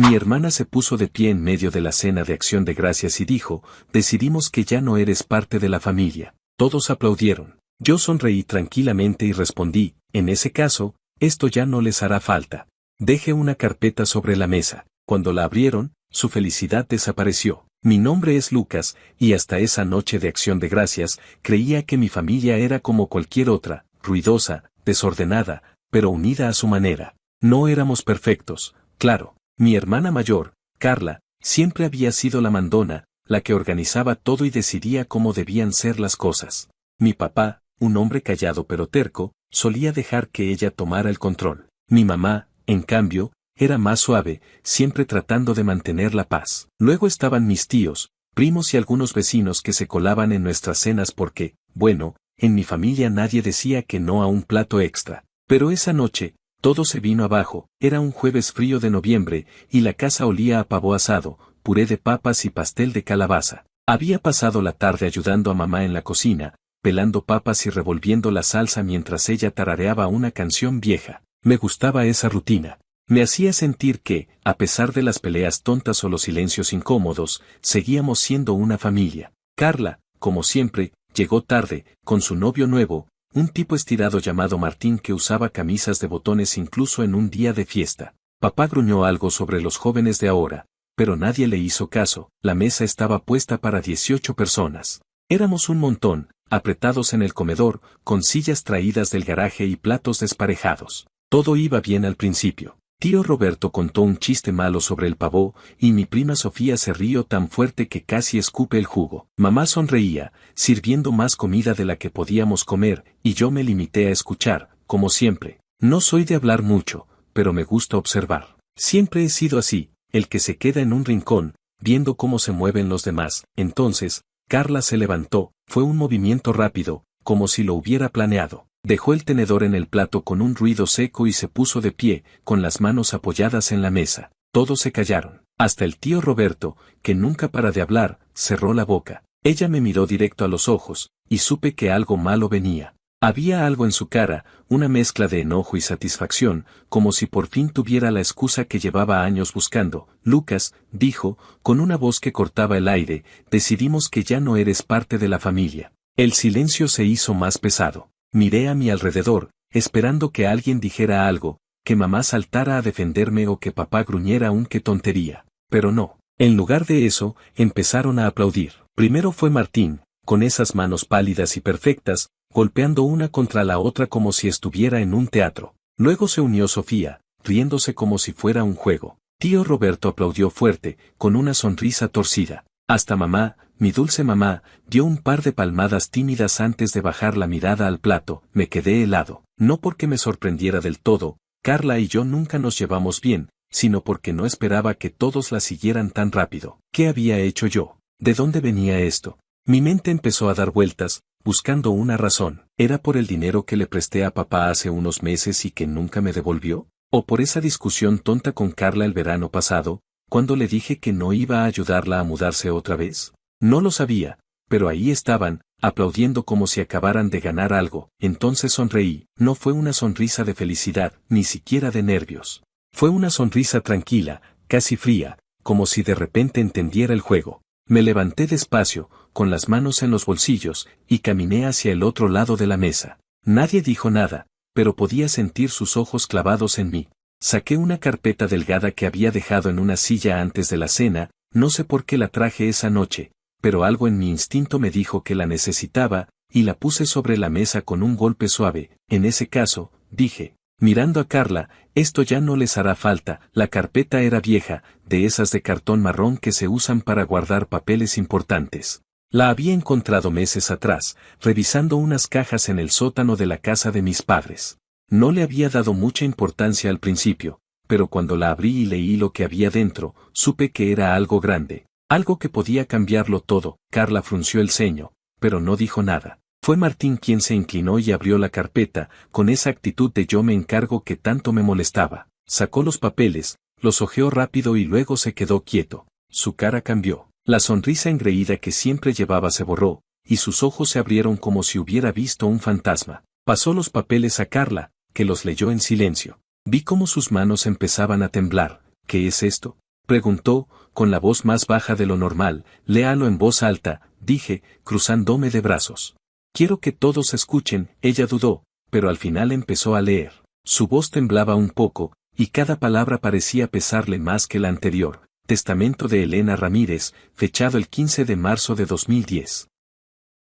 Mi hermana se puso de pie en medio de la cena de acción de gracias y dijo, decidimos que ya no eres parte de la familia. Todos aplaudieron. Yo sonreí tranquilamente y respondí, en ese caso, esto ya no les hará falta. Dejé una carpeta sobre la mesa. Cuando la abrieron, su felicidad desapareció. Mi nombre es Lucas, y hasta esa noche de acción de gracias, creía que mi familia era como cualquier otra, ruidosa, desordenada, pero unida a su manera. No éramos perfectos, claro. Mi hermana mayor, Carla, siempre había sido la mandona, la que organizaba todo y decidía cómo debían ser las cosas. Mi papá, un hombre callado pero terco, solía dejar que ella tomara el control. Mi mamá, en cambio, era más suave, siempre tratando de mantener la paz. Luego estaban mis tíos, primos y algunos vecinos que se colaban en nuestras cenas porque, bueno, en mi familia nadie decía que no a un plato extra. Pero esa noche, todo se vino abajo. Era un jueves frío de noviembre, y la casa olía a pavo asado, puré de papas y pastel de calabaza. Había pasado la tarde ayudando a mamá en la cocina, pelando papas y revolviendo la salsa mientras ella tarareaba una canción vieja. Me gustaba esa rutina. Me hacía sentir que, a pesar de las peleas tontas o los silencios incómodos, seguíamos siendo una familia. Carla, como siempre, llegó tarde, con su novio nuevo, un tipo estirado llamado Martín que usaba camisas de botones incluso en un día de fiesta. Papá gruñó algo sobre los jóvenes de ahora, pero nadie le hizo caso. La mesa estaba puesta para 18 personas. Éramos un montón, apretados en el comedor, con sillas traídas del garaje y platos desparejados. Todo iba bien al principio. Tío Roberto contó un chiste malo sobre el pavó, y mi prima Sofía se rió tan fuerte que casi escupe el jugo. Mamá sonreía, sirviendo más comida de la que podíamos comer, y yo me limité a escuchar, como siempre. No soy de hablar mucho, pero me gusta observar. Siempre he sido así, el que se queda en un rincón, viendo cómo se mueven los demás. Entonces, Carla se levantó, fue un movimiento rápido, como si lo hubiera planeado. Dejó el tenedor en el plato con un ruido seco y se puso de pie, con las manos apoyadas en la mesa. Todos se callaron. Hasta el tío Roberto, que nunca para de hablar, cerró la boca. Ella me miró directo a los ojos, y supe que algo malo venía. Había algo en su cara, una mezcla de enojo y satisfacción, como si por fin tuviera la excusa que llevaba años buscando. Lucas, dijo, con una voz que cortaba el aire, decidimos que ya no eres parte de la familia. El silencio se hizo más pesado. Miré a mi alrededor, esperando que alguien dijera algo, que mamá saltara a defenderme o que papá gruñera un qué tontería. Pero no. En lugar de eso, empezaron a aplaudir. Primero fue Martín, con esas manos pálidas y perfectas, golpeando una contra la otra como si estuviera en un teatro. Luego se unió Sofía, riéndose como si fuera un juego. Tío Roberto aplaudió fuerte, con una sonrisa torcida. Hasta mamá, mi dulce mamá, dio un par de palmadas tímidas antes de bajar la mirada al plato. Me quedé helado. No porque me sorprendiera del todo, Carla y yo nunca nos llevamos bien, sino porque no esperaba que todos la siguieran tan rápido. ¿Qué había hecho yo? ¿De dónde venía esto? Mi mente empezó a dar vueltas, buscando una razón. ¿Era por el dinero que le presté a papá hace unos meses y que nunca me devolvió? ¿O por esa discusión tonta con Carla el verano pasado, cuando le dije que no iba a ayudarla a mudarse otra vez? No lo sabía, pero ahí estaban, aplaudiendo como si acabaran de ganar algo. Entonces sonreí. No fue una sonrisa de felicidad, ni siquiera de nervios. Fue una sonrisa tranquila, casi fría, como si de repente entendiera el juego. Me levanté despacio, con las manos en los bolsillos, y caminé hacia el otro lado de la mesa. Nadie dijo nada, pero podía sentir sus ojos clavados en mí. Saqué una carpeta delgada que había dejado en una silla antes de la cena. No sé por qué la traje esa noche, pero algo en mi instinto me dijo que la necesitaba, y la puse sobre la mesa con un golpe suave. En ese caso, dije, mirando a Carla, esto ya no les hará falta. La carpeta era vieja, de esas de cartón marrón que se usan para guardar papeles importantes. La había encontrado meses atrás, revisando unas cajas en el sótano de la casa de mis padres. No le había dado mucha importancia al principio, pero cuando la abrí y leí lo que había dentro, supe que era algo grande, algo que podía cambiarlo todo. Carla frunció el ceño, pero no dijo nada. Fue Martín quien se inclinó y abrió la carpeta, con esa actitud de yo me encargo que tanto me molestaba. Sacó los papeles, los hojeó rápido y luego se quedó quieto. Su cara cambió. La sonrisa engreída que siempre llevaba se borró, y sus ojos se abrieron como si hubiera visto un fantasma. Pasó los papeles a Carla, que los leyó en silencio. Vi cómo sus manos empezaban a temblar. ¿Qué es esto? Preguntó, con la voz más baja de lo normal. Léalo en voz alta, dije, cruzándome de brazos. Quiero que todos escuchen. Ella dudó, pero al final empezó a leer. Su voz temblaba un poco, y cada palabra parecía pesarle más que la anterior. Testamento de Elena Ramírez, fechado el 15 de marzo de 2010.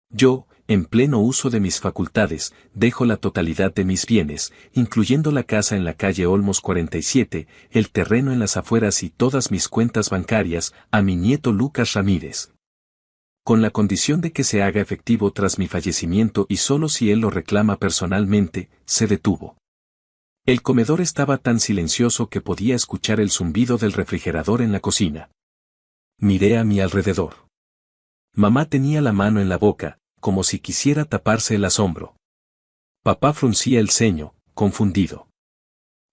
Yo, en pleno uso de mis facultades, dejo la totalidad de mis bienes, incluyendo la casa en la calle Olmos 47, el terreno en las afueras y todas mis cuentas bancarias, a mi nieto Lucas Ramírez. Con la condición de que se haga efectivo tras mi fallecimiento y solo si él lo reclama personalmente, se detuvo. El comedor estaba tan silencioso que podía escuchar el zumbido del refrigerador en la cocina. Miré a mi alrededor. Mamá tenía la mano en la boca, como si quisiera taparse el asombro. Papá fruncía el ceño, confundido.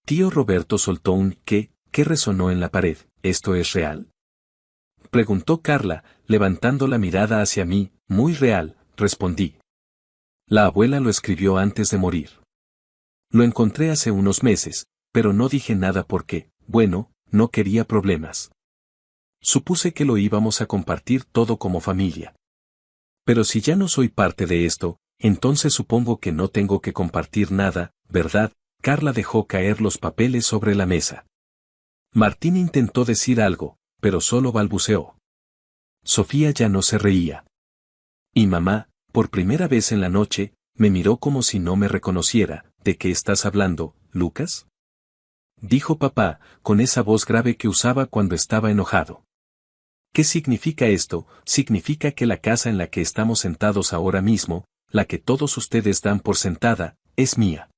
Tío Roberto soltó un ¿qué? Que resonó en la pared. ¿Esto es real?, preguntó Carla, levantando la mirada hacia mí. Muy real, respondí. La abuela lo escribió antes de morir. Lo encontré hace unos meses, pero no dije nada porque, bueno, no quería problemas. Supuse que lo íbamos a compartir todo como familia. Pero si ya no soy parte de esto, entonces supongo que no tengo que compartir nada, ¿verdad? Carla dejó caer los papeles sobre la mesa. Martín intentó decir algo, pero solo balbuceó. Sofía ya no se reía. Y mamá, por primera vez en la noche, me miró como si no me reconociera. ¿De qué estás hablando, Lucas?, dijo papá, con esa voz grave que usaba cuando estaba enojado. ¿Qué significa esto? Significa que la casa en la que estamos sentados ahora mismo, la que todos ustedes dan por sentada, es mía.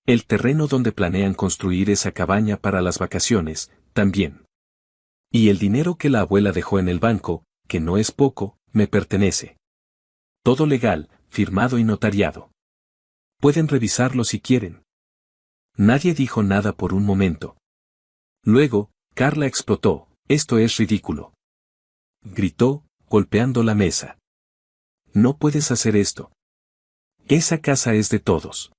El terreno donde planean construir esa cabaña para las vacaciones, también. Y el dinero que la abuela dejó en el banco, que no es poco, me pertenece. Todo legal, firmado y notariado. Pueden revisarlo si quieren. Nadie dijo nada por un momento. Luego, Carla explotó. Esto es ridículo. Gritó, golpeando la mesa. No puedes hacer esto. Esa casa es de todos.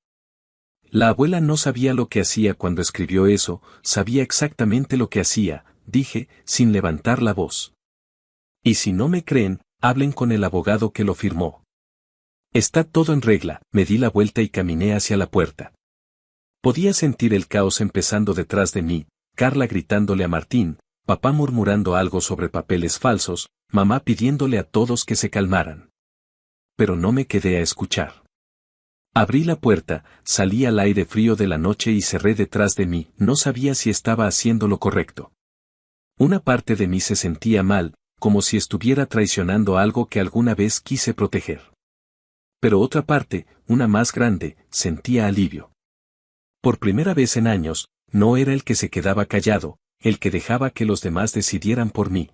La abuela no sabía lo que hacía cuando escribió eso, sabía exactamente lo que hacía, dije, sin levantar la voz. Y si no me creen, hablen con el abogado que lo firmó. Está todo en regla. Me di la vuelta y caminé hacia la puerta. Podía sentir el caos empezando detrás de mí, Carla gritándole a Martín, papá murmurando algo sobre papeles falsos, mamá pidiéndole a todos que se calmaran. Pero no me quedé a escuchar. Abrí la puerta, salí al aire frío de la noche y cerré detrás de mí. No sabía si estaba haciendo lo correcto. Una parte de mí se sentía mal, como si estuviera traicionando algo que alguna vez quise proteger. Pero otra parte, una más grande, sentía alivio. Por primera vez en años, no era el que se quedaba callado, el que dejaba que los demás decidieran por mí.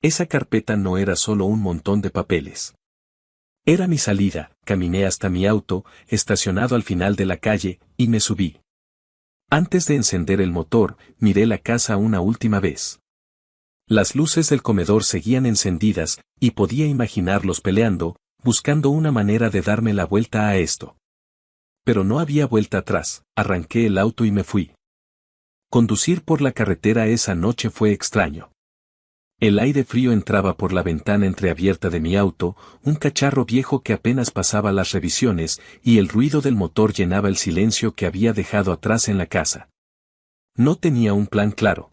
Esa carpeta no era solo un montón de papeles. Era mi salida. Caminé hasta mi auto, estacionado al final de la calle, y me subí. Antes de encender el motor, miré la casa una última vez. Las luces del comedor seguían encendidas, y podía imaginarlos peleando, buscando una manera de darme la vuelta a esto. Pero no había vuelta atrás. Arranqué el auto y me fui. Conducir por la carretera esa noche fue extraño. El aire frío entraba por la ventana entreabierta de mi auto, un cacharro viejo que apenas pasaba las revisiones, y el ruido del motor llenaba el silencio que había dejado atrás en la casa. No tenía un plan claro.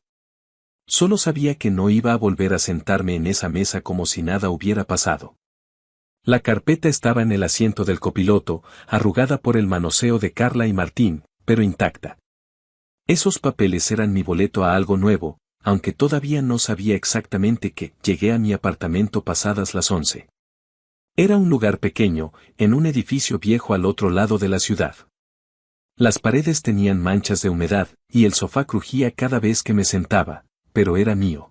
Solo sabía que no iba a volver a sentarme en esa mesa como si nada hubiera pasado. La carpeta estaba en el asiento del copiloto, arrugada por el manoseo de Carla y Martín, pero intacta. Esos papeles eran mi boleto a algo nuevo, aunque todavía no sabía exactamente qué. Llegué a mi apartamento pasadas las 11. Era un lugar pequeño, en un edificio viejo al otro lado de la ciudad. Las paredes tenían manchas de humedad, y el sofá crujía cada vez que me sentaba, pero era mío.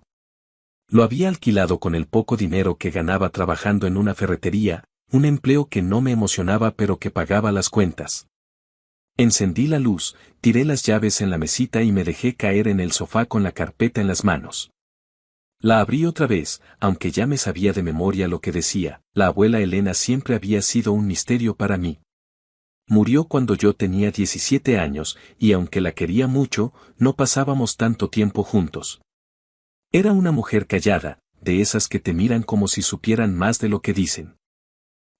Lo había alquilado con el poco dinero que ganaba trabajando en una ferretería, un empleo que no me emocionaba pero que pagaba las cuentas. Encendí la luz, tiré las llaves en la mesita y me dejé caer en el sofá con la carpeta en las manos. La abrí otra vez, aunque ya me sabía de memoria lo que decía. La abuela Elena siempre había sido un misterio para mí. Murió cuando yo tenía 17 años, y aunque la quería mucho, no pasábamos tanto tiempo juntos. Era una mujer callada, de esas que te miran como si supieran más de lo que dicen.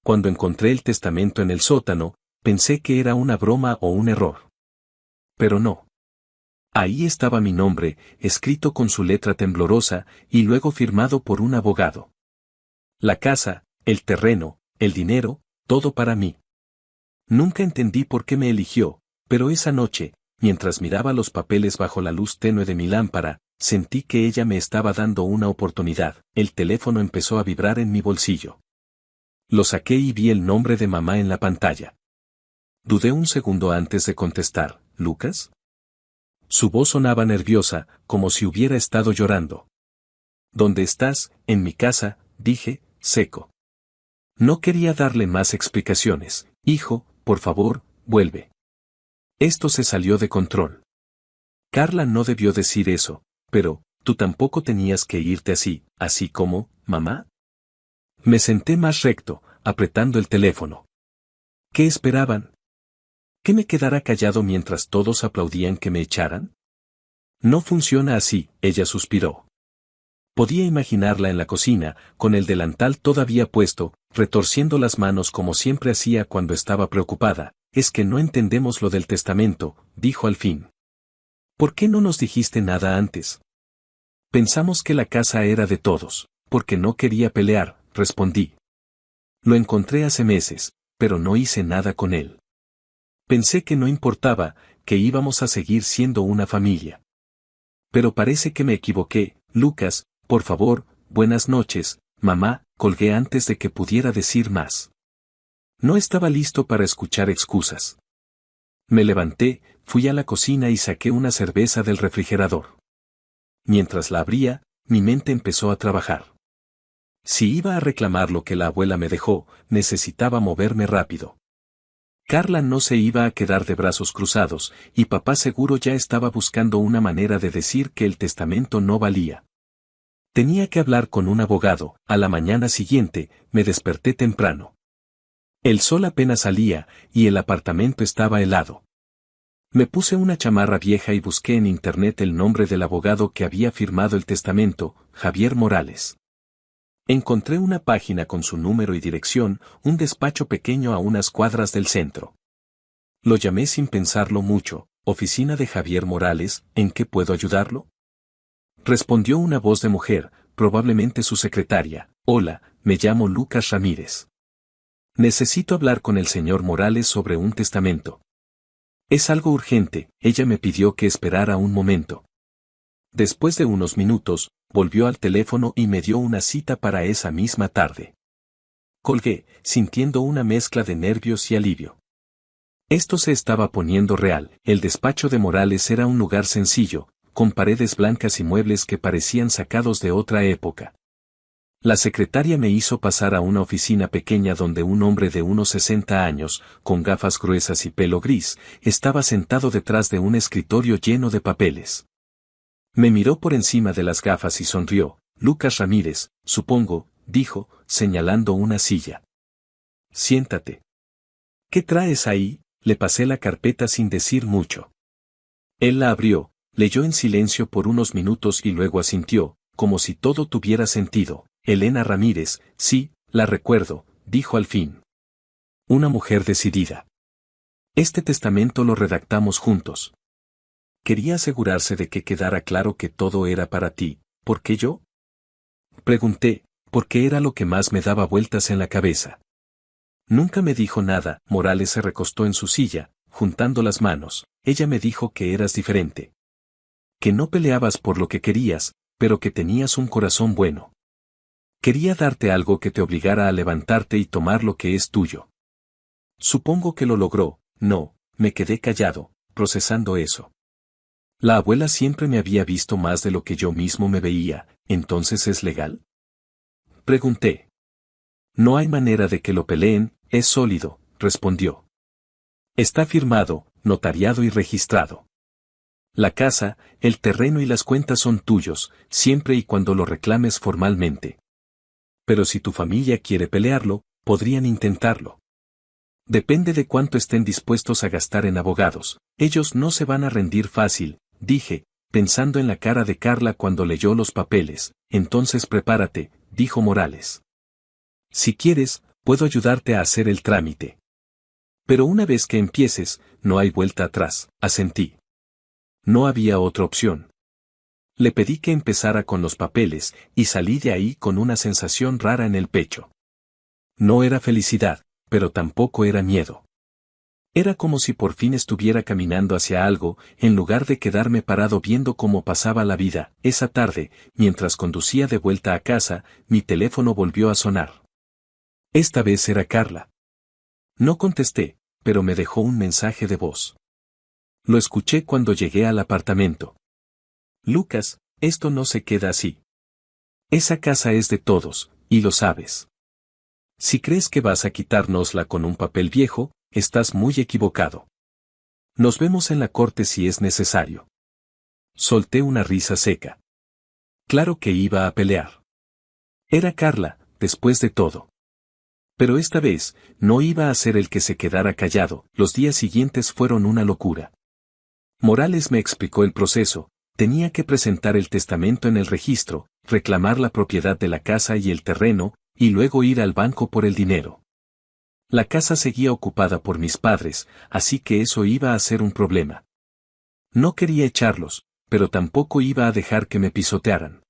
Cuando encontré el testamento en el sótano, pensé que era una broma o un error. Pero no. Ahí estaba mi nombre, escrito con su letra temblorosa, y luego firmado por un abogado. La casa, el terreno, el dinero, todo para mí. Nunca entendí por qué me eligió, pero esa noche, mientras miraba los papeles bajo la luz tenue de mi lámpara, sentí que ella me estaba dando una oportunidad. El teléfono empezó a vibrar en mi bolsillo. Lo saqué y vi el nombre de mamá en la pantalla. Dudé un segundo antes de contestar. ¿Lucas? Su voz sonaba nerviosa, como si hubiera estado llorando. ¿Dónde estás? En mi casa, dije, seco. No quería darle más explicaciones. Hijo, por favor, vuelve. Esto se salió de control. Carla no debió decir eso, pero, tú tampoco tenías que irte así como, mamá. Me senté más recto, apretando el teléfono. ¿Qué esperaban? ¿Que me quedara callado mientras todos aplaudían que me echaran? No funciona así, ella suspiró. Podía imaginarla en la cocina, con el delantal todavía puesto, retorciendo las manos como siempre hacía cuando estaba preocupada. Es que no entendemos lo del testamento, dijo al fin. ¿Por qué no nos dijiste nada antes? Pensamos que la casa era de todos, porque no quería pelear, respondí. Lo encontré hace meses, pero no hice nada con él. Pensé que no importaba, que íbamos a seguir siendo una familia. Pero parece que me equivoqué. Lucas, por favor, buenas noches, mamá, colgué antes de que pudiera decir más. No estaba listo para escuchar excusas. Me levanté, fui a la cocina y saqué una cerveza del refrigerador. Mientras la abría, mi mente empezó a trabajar. Si iba a reclamar lo que la abuela me dejó, necesitaba moverme rápido. Carla no se iba a quedar de brazos cruzados, y papá seguro ya estaba buscando una manera de decir que el testamento no valía. Tenía que hablar con un abogado. A la mañana siguiente, me desperté temprano. El sol apenas salía, y el apartamento estaba helado. Me puse una chamarra vieja y busqué en internet el nombre del abogado que había firmado el testamento, Javier Morales. Encontré una página con su número y dirección, un despacho pequeño a unas cuadras del centro. Lo llamé sin pensarlo mucho. Oficina de Javier Morales, ¿en qué puedo ayudarlo? Respondió una voz de mujer, probablemente su secretaria. Hola, me llamo Lucas Ramírez. Necesito hablar con el señor Morales sobre un testamento. Es algo urgente, ella me pidió que esperara un momento. Después de unos minutos, volvió al teléfono y me dio una cita para esa misma tarde. Colgué, sintiendo una mezcla de nervios y alivio. Esto se estaba poniendo real. El despacho de Morales era un lugar sencillo, con paredes blancas y muebles que parecían sacados de otra época. La secretaria me hizo pasar a una oficina pequeña donde un hombre de unos 60 años, con gafas gruesas y pelo gris, estaba sentado detrás de un escritorio lleno de papeles. Me miró por encima de las gafas y sonrió. Lucas Ramírez, supongo, dijo, señalando una silla. Siéntate. ¿Qué traes ahí? Le pasé la carpeta sin decir mucho. Él la abrió, leyó en silencio por unos minutos y luego asintió, como si todo tuviera sentido. Elena Ramírez, sí, la recuerdo, dijo al fin. Una mujer decidida. Este testamento lo redactamos juntos. Quería asegurarse de que quedara claro que todo era para ti. ¿Por qué yo? Pregunté, porque era lo que más me daba vueltas en la cabeza. Nunca me dijo nada. Morales se recostó en su silla, juntando las manos. Ella me dijo que eras diferente. Que no peleabas por lo que querías, pero que tenías un corazón bueno. Quería darte algo que te obligara a levantarte y tomar lo que es tuyo. Supongo que lo logró. No, me quedé callado, procesando eso. La abuela siempre me había visto más de lo que yo mismo me veía. ¿Entonces es legal? Pregunté. No hay manera de que lo peleen, es sólido, respondió. Está firmado, notariado y registrado. La casa, el terreno y las cuentas son tuyos, siempre y cuando lo reclames formalmente. Pero si tu familia quiere pelearlo, podrían intentarlo. Depende de cuánto estén dispuestos a gastar en abogados. Ellos no se van a rendir fácil, dije, pensando en la cara de Carla cuando leyó los papeles. Entonces prepárate, dijo Morales. Si quieres, puedo ayudarte a hacer el trámite. Pero una vez que empieces, no hay vuelta atrás, asentí. No había otra opción. Le pedí que empezara con los papeles, y salí de ahí con una sensación rara en el pecho. No era felicidad, pero tampoco era miedo. Era como si por fin estuviera caminando hacia algo, en lugar de quedarme parado viendo cómo pasaba la vida. Esa tarde, mientras conducía de vuelta a casa, mi teléfono volvió a sonar. Esta vez era Carla. No contesté, pero me dejó un mensaje de voz. Lo escuché cuando llegué al apartamento. Lucas, esto no se queda así. Esa casa es de todos, y lo sabes. Si crees que vas a quitárnosla con un papel viejo, estás muy equivocado. Nos vemos en la corte si es necesario. Solté una risa seca. Claro que iba a pelear. Era Carla, después de todo. Pero esta vez, no iba a ser el que se quedara callado. Los días siguientes fueron una locura. Morales me explicó el proceso. Tenía que presentar el testamento en el registro, reclamar la propiedad de la casa y el terreno, y luego ir al banco por el dinero. La casa seguía ocupada por mis padres, así que eso iba a ser un problema. No quería echarlos, pero tampoco iba a dejar que me pisotearan.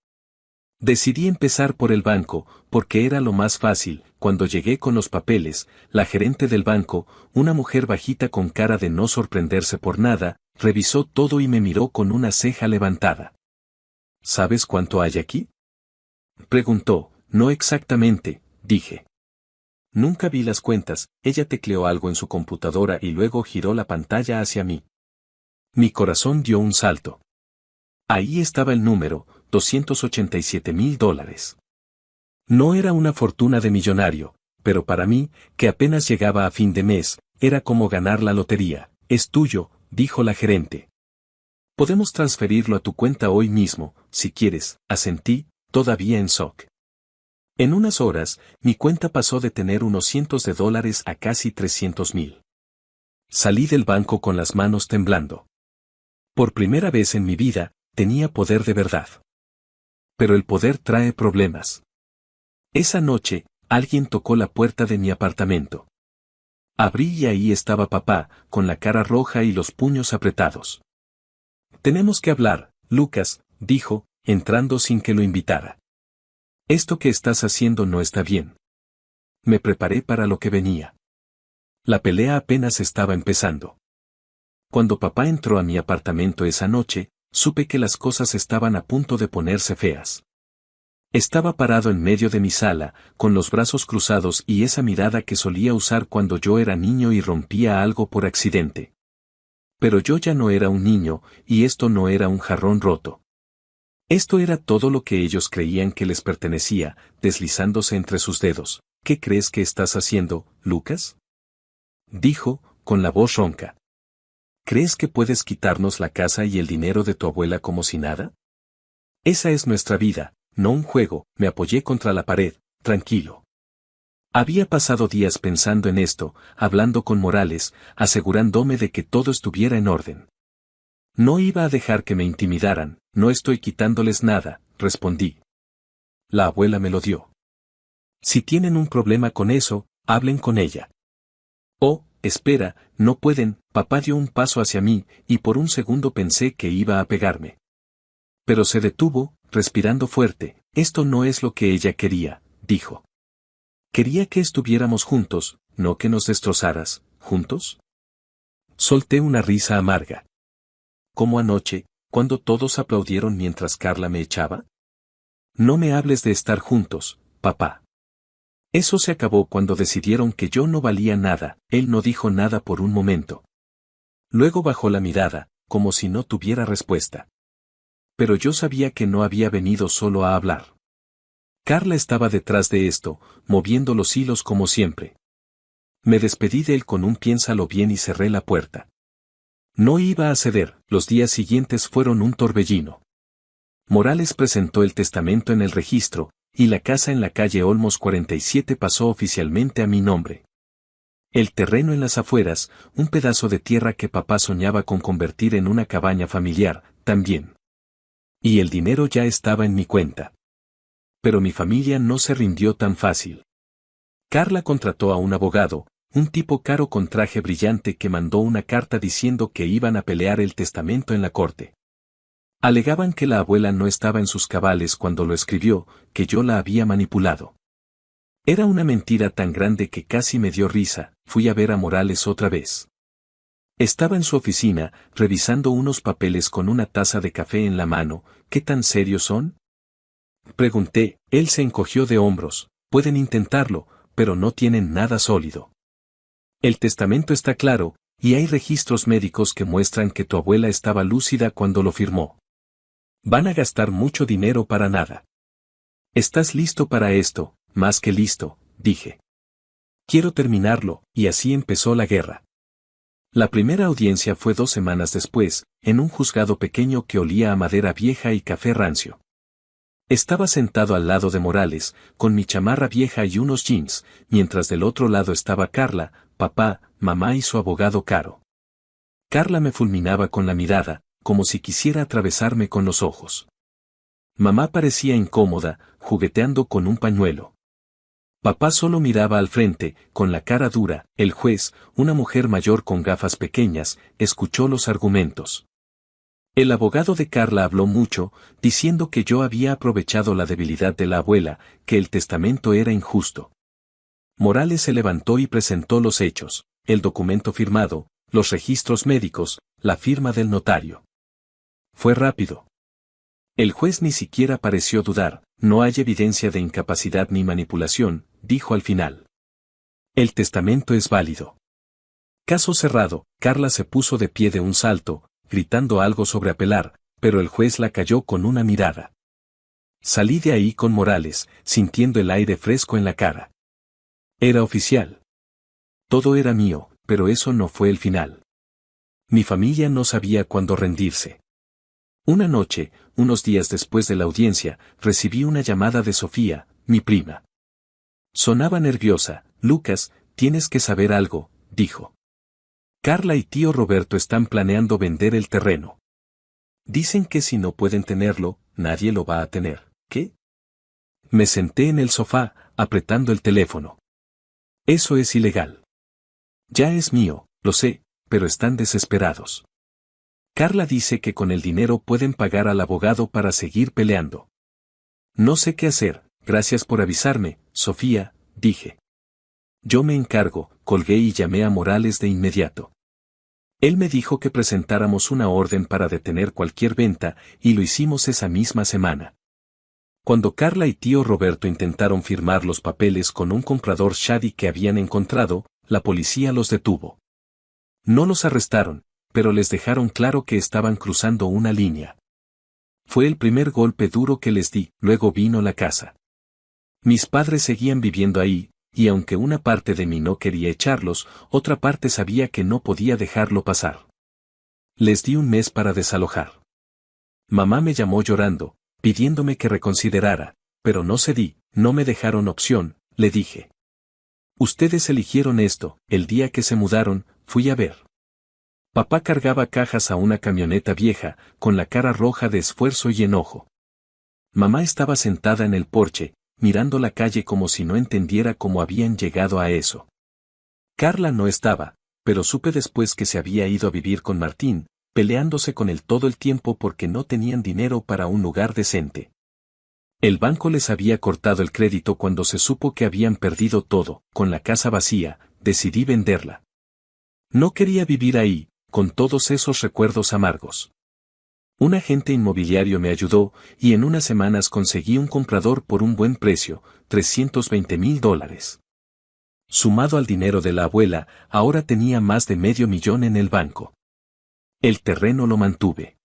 Decidí empezar por el banco, porque era lo más fácil. Cuando llegué con los papeles, la gerente del banco, una mujer bajita con cara de no sorprenderse por nada, revisó todo y me miró con una ceja levantada. ¿Sabes cuánto hay aquí? Preguntó. No exactamente, dije. Nunca vi las cuentas. Ella tecleó algo en su computadora y luego giró la pantalla hacia mí. Mi corazón dio un salto. Ahí estaba el número, $287,000. No era una fortuna de millonario, pero para mí, que apenas llegaba a fin de mes, era como ganar la lotería. Es tuyo, dijo la gerente. Podemos transferirlo a tu cuenta hoy mismo, si quieres, asentí, todavía en shock. En unas horas, mi cuenta pasó de tener unos cientos de dólares a casi 300,000. Salí del banco con las manos temblando. Por primera vez en mi vida, tenía poder de verdad. Pero el poder trae problemas. Esa noche, alguien tocó la puerta de mi apartamento. Abrí y ahí estaba papá, con la cara roja y los puños apretados. Tenemos que hablar, Lucas, dijo, entrando sin que lo invitara. Esto que estás haciendo no está bien. Me preparé para lo que venía. La pelea apenas estaba empezando. Cuando papá entró a mi apartamento esa noche, supe que las cosas estaban a punto de ponerse feas. Estaba parado en medio de mi sala, con los brazos cruzados y esa mirada que solía usar cuando yo era niño y rompía algo por accidente. Pero yo ya no era un niño, y esto no era un jarrón roto. Esto era todo lo que ellos creían que les pertenecía, deslizándose entre sus dedos. ¿Qué crees que estás haciendo, Lucas? Dijo, con la voz ronca. ¿Crees que puedes quitarnos la casa y el dinero de tu abuela como si nada? Esa es nuestra vida, no un juego. Me apoyé contra la pared, tranquilo. Había pasado días pensando en esto, hablando con Morales, asegurándome de que todo estuviera en orden. No iba a dejar que me intimidaran. No estoy quitándoles nada, respondí. La abuela me lo dio. Si tienen un problema con eso, hablen con ella. Oh, espera, no pueden. Papá dio un paso hacia mí, y por un segundo pensé que iba a pegarme. Pero se detuvo, respirando fuerte. Esto no es lo que ella quería, dijo. Quería que estuviéramos juntos, no que nos destrozaras, ¿juntos? Solté una risa amarga. ¿Como anoche, cuando todos aplaudieron mientras Carla me echaba? No me hables de estar juntos, papá. Eso se acabó cuando decidieron que yo no valía nada. Él no dijo nada por un momento. Luego bajó la mirada, como si no tuviera respuesta. Pero yo sabía que no había venido solo a hablar. Carla estaba detrás de esto, moviendo los hilos como siempre. Me despedí de él con un piénsalo bien y cerré la puerta. No iba a ceder. Los días siguientes fueron un torbellino. Morales presentó el testamento en el registro, y la casa en la calle Olmos 47 pasó oficialmente a mi nombre. El terreno en las afueras, un pedazo de tierra que papá soñaba con convertir en una cabaña familiar, también. Y el dinero ya estaba en mi cuenta. Pero mi familia no se rindió tan fácil. Carla contrató a un abogado, un tipo caro con traje brillante que mandó una carta diciendo que iban a pelear el testamento en la corte. Alegaban que la abuela no estaba en sus cabales cuando lo escribió, que yo la había manipulado. Era una mentira tan grande que casi me dio risa. Fui a ver a Morales otra vez. Estaba en su oficina, revisando unos papeles con una taza de café en la mano. ¿Qué tan serios son?, pregunté. Él se encogió de hombros. Pueden intentarlo, pero no tienen nada sólido. El testamento está claro, y hay registros médicos que muestran que tu abuela estaba lúcida cuando lo firmó. Van a gastar mucho dinero para nada. ¿Estás listo para esto? Más que listo, dije. Quiero terminarlo, y así empezó la guerra. La primera audiencia fue 2 semanas después, en un juzgado pequeño que olía a madera vieja y café rancio. Estaba sentado al lado de Morales, con mi chamarra vieja y unos jeans, mientras del otro lado estaba Carla, papá, mamá y su abogado Caro. Carla me fulminaba con la mirada, como si quisiera atravesarme con los ojos. Mamá parecía incómoda, jugueteando con un pañuelo. Papá solo miraba al frente, con la cara dura. El juez, una mujer mayor con gafas pequeñas, escuchó los argumentos. El abogado de Carla habló mucho, diciendo que yo había aprovechado la debilidad de la abuela, que el testamento era injusto. Morales se levantó y presentó los hechos, el documento firmado, los registros médicos, la firma del notario. Fue rápido. El juez ni siquiera pareció dudar. No hay evidencia de incapacidad ni manipulación, dijo al final. El testamento es válido. Caso cerrado. Carla se puso de pie de un salto, gritando algo sobre apelar, pero el juez la calló con una mirada. Salí de ahí con Morales, sintiendo el aire fresco en la cara. Era oficial. Todo era mío, pero eso no fue el final. Mi familia no sabía cuándo rendirse. Una noche, unos días después de la audiencia, recibí una llamada de Sofía, mi prima. Sonaba nerviosa. Lucas, tienes que saber algo, dijo. Carla y tío Roberto están planeando vender el terreno. Dicen que si no pueden tenerlo, nadie lo va a tener. ¿Qué? Me senté en el sofá, apretando el teléfono. Eso es ilegal. Ya es mío, lo sé, pero están desesperados. Carla dice que con el dinero pueden pagar al abogado para seguir peleando. No sé qué hacer. Gracias por avisarme, Sofía, dije. Yo me encargo. Colgué y llamé a Morales de inmediato. Él me dijo que presentáramos una orden para detener cualquier venta, y lo hicimos esa misma semana. Cuando Carla y tío Roberto intentaron firmar los papeles con un comprador shady que habían encontrado, la policía los detuvo. No los arrestaron, pero les dejaron claro que estaban cruzando una línea. Fue el primer golpe duro que les di. Luego vino la casa. Mis padres seguían viviendo ahí, y aunque una parte de mí no quería echarlos, otra parte sabía que no podía dejarlo pasar. Les di un mes para desalojar. Mamá me llamó llorando, pidiéndome que reconsiderara, pero no cedí. No me dejaron opción, le dije. Ustedes eligieron esto. El día que se mudaron, fui a ver. Papá cargaba cajas a una camioneta vieja, con la cara roja de esfuerzo y enojo. Mamá estaba sentada en el porche, mirando la calle como si no entendiera cómo habían llegado a eso. Carla no estaba, pero supe después que se había ido a vivir con Martín, peleándose con él todo el tiempo porque no tenían dinero para un lugar decente. El banco les había cortado el crédito cuando se supo que habían perdido todo. Con la casa vacía, decidí venderla. No quería vivir ahí, con todos esos recuerdos amargos. Un agente inmobiliario me ayudó, y en unas semanas conseguí un comprador por un buen precio, $320,000. Sumado al dinero de la abuela, ahora tenía más de $500,000 en el banco. El terreno lo mantuve.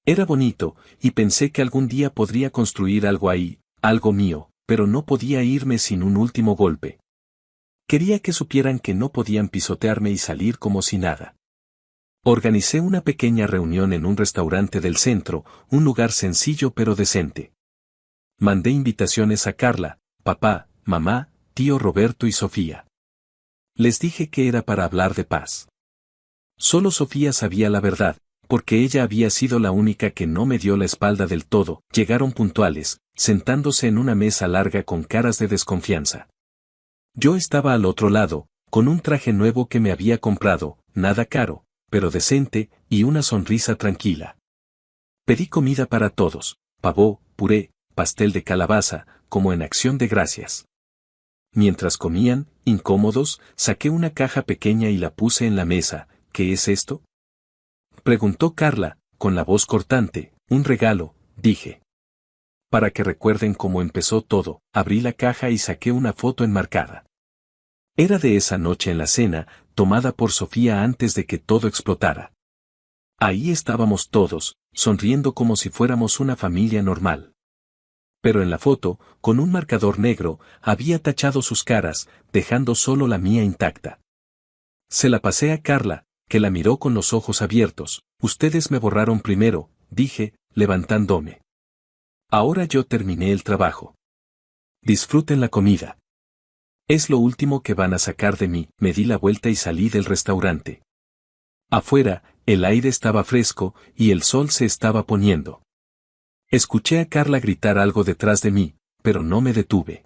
Era bonito, y pensé que algún día podría construir algo ahí, algo mío, pero no podía irme sin un último golpe. Quería que supieran que no podían pisotearme y salir como si nada. Organicé una pequeña reunión en un restaurante del centro, un lugar sencillo pero decente. Mandé invitaciones a Carla, papá, mamá, tío Roberto y Sofía. Les dije que era para hablar de paz. Solo Sofía sabía la verdad, porque ella había sido la única que no me dio la espalda del todo. Llegaron puntuales, sentándose en una mesa larga con caras de desconfianza. Yo estaba al otro lado, con un traje nuevo que me había comprado, nada caro, pero decente, y una sonrisa tranquila. Pedí comida para todos, pavó, puré, pastel de calabaza, como en acción de gracias. Mientras comían, incómodos, saqué una caja pequeña y la puse en la mesa. ¿Qué es esto?, preguntó Carla, con la voz cortante. Un regalo, dije. Para que recuerden cómo empezó todo. Abrí la caja y saqué una foto enmarcada. Era de esa noche en la cena, tomada por Sofía antes de que todo explotara. Ahí estábamos todos, sonriendo como si fuéramos una familia normal. Pero en la foto, con un marcador negro, había tachado sus caras, dejando solo la mía intacta. Se la pasé a Carla, que la miró con los ojos abiertos. Ustedes me borraron primero, dije, levantándome. Ahora yo terminé el trabajo. Disfruten la comida. Es lo último que van a sacar de mí. Me di la vuelta y salí del restaurante. Afuera, el aire estaba fresco, y el sol se estaba poniendo. Escuché a Carla gritar algo detrás de mí, pero no me detuve.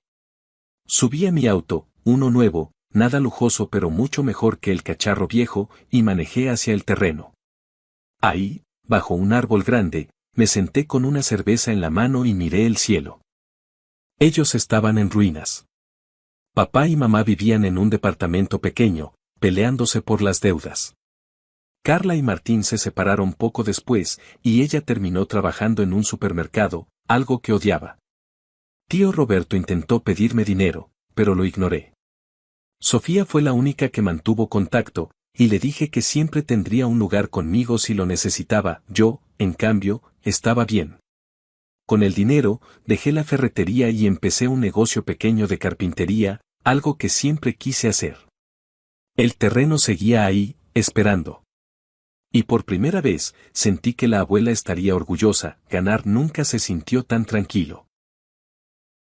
Subí a mi auto, uno nuevo, nada lujoso pero mucho mejor que el cacharro viejo, y manejé hacia el terreno. Ahí, bajo un árbol grande, me senté con una cerveza en la mano y miré el cielo. Ellos estaban en ruinas. Papá y mamá vivían en un departamento pequeño, peleándose por las deudas. Carla y Martín se separaron poco después, y ella terminó trabajando en un supermercado, algo que odiaba. Tío Roberto intentó pedirme dinero, pero lo ignoré. Sofía fue la única que mantuvo contacto, y le dije que siempre tendría un lugar conmigo si lo necesitaba. Yo, en cambio, estaba bien. Con el dinero, dejé la ferretería y empecé un negocio pequeño de carpintería, algo que siempre quise hacer. El terreno seguía ahí, esperando. Y por primera vez, sentí que la abuela estaría orgullosa. Ganar nunca se sintió tan tranquilo.